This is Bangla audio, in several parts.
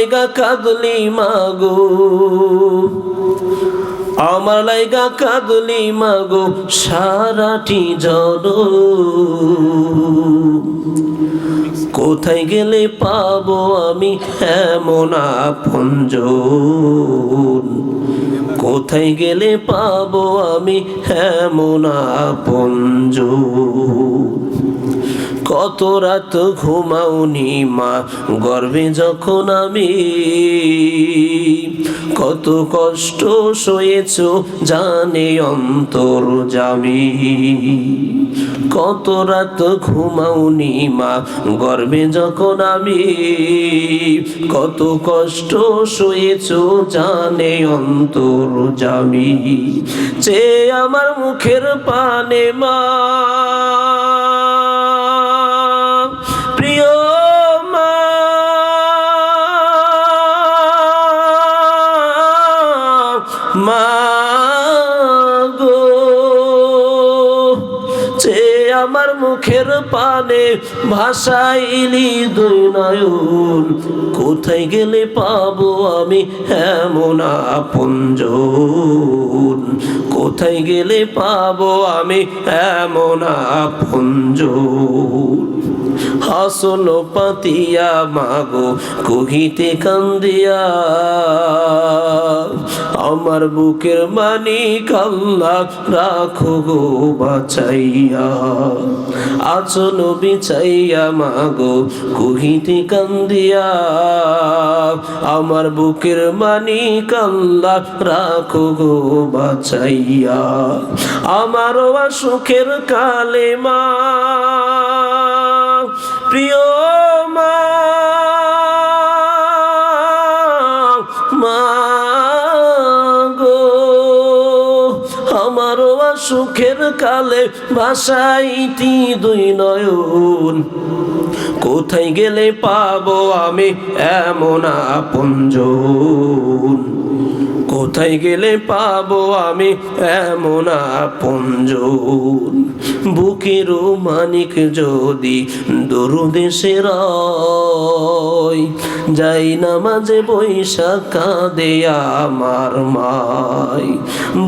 লাইগা কাঁদলি মাগো, আমার লাইগা কাঁদলি মাগো সারাটি জনম। কোথায় গেলে পাবো আমি এমন আপনজন, কোথায় গেলে পাবো আমি এমন আপনজন। কত রাত ঘুমাওনি মা গর্ভে যখন আমি, কত কষ্ট সয়েছো জানে অন্তর্যামী। কত রাত ঘুমাওনি মা গর্ভে যখন আমি, কত কষ্ট সয়েছো জানে অন্তর্যামী। চেয়ে আমার মুখের পানে মা, প্রিয় মা, মা গো, চেয়ে আমার মুখের পানে ভাসাইলি দুই নয়ন। কোথায় গেলে পাবো আমি এমন আপনজন, কোথায় গেলে পাবো আমি এমন আপনজন। হাসন পাতিয়া মাগো কহিতে কান্দিয়া, আমার বুকের মানিক আল্লাহ রাখো গো বাঁচাইয়া। আচল বিছাইয়া মাগো কহিতে কান্দিয়া, আমার বুকের মানিক আল্লাহ রাখো গো বাঁচাইয়া। আমারও সুখের কালে মা, প্রিয় মা, মা গো, আমারও সুখের কালে ভাসাইতি দুই নয়ন। কোথায় গেলে পাবো আমি এমন আপনজন, কোথায় গেলে পাবো আমি এমন আপনজন। বুকের মানিক যদি দরুদেশে রয়, যাই নামাজে বৈশা কাঁদে আমার মাই।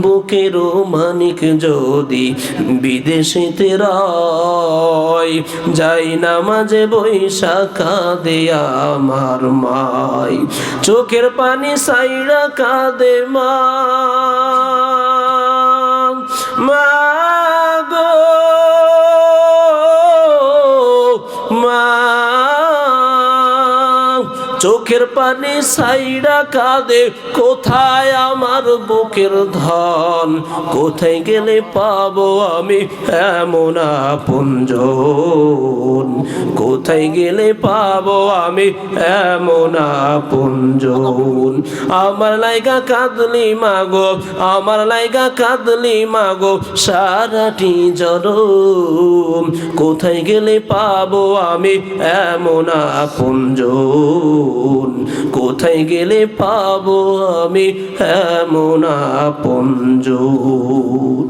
বুকের মানিক যদি বিদেশেতে রয়, যাই নামাজে বৈশা কাঁদে আমার মাই। চোখের পানি সাইরা কাঁদে মা, মা গো, মা। চোখের পানি সাইরা কাঁদে কোথায় আমার বুকের ধন। কোথায় গেলে পাবো আমি এমন আপনজন, কোথায় গেলে পাবো আমি এমন আপনজন। আমার লাইগা কাঁদলি মাগো, আমার লাইগা কাঁদলি মাগো সারাটি জনম। কোথায় গেলে পাবো আমি এমন আপনজন, কোথায় গেলে পাবো আমি এমন আপনজন।